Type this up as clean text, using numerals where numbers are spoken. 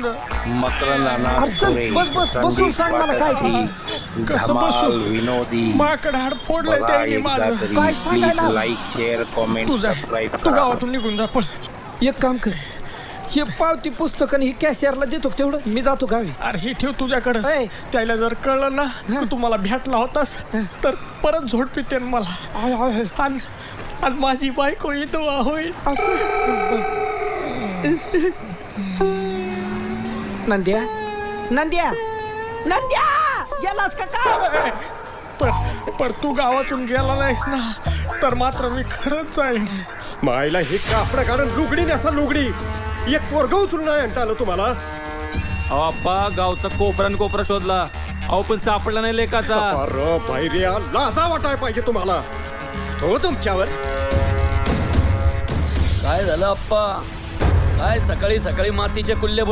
मकरंद सुरेश, बस बसून संदीप सांग मला काय वाकरची, कसं धमाल बसून? विनोदी. माकड हाड फोडलंय बघा त्याने एकदा माझं. तरी काय प्लीज सांगायला? लाईक शेअर कमेंट तू जा, सबस्क्राईब तू करा. गावातून निघून जा पण. एक काम कर, हे पावती पुस्तक आणि हे कॅशियरला देतो तेवढं, मी जातो गावी. अरे हे ठेव तुझ्याकडे. त्याला जर कळलं ना की तुम्हाला भेटला होतास तर परत झोड पिते मला. आणि माझी बायको विधवा होईल. नंद्या नंद्या नंद्या गेलास का काय? पर तू गावातून गेला नाहीस ना तर मात्र मी खरंच जाईन. मायला हे कापड काढून लुगडी नसा लुगडी. एक पोरग उचलून नाही आणता आलं तुम्हाला. अहो आप्पा, गावचा कोपरा शोधला, अहो पण सापडला नाही लेकाचा. अरे बाहेर लाजा वाटाय पाहिजे तुम्हाला. तो तुमच्यावर काय झालं आप्पा? काय सकाळी सकाळी मातीचे कुल्ले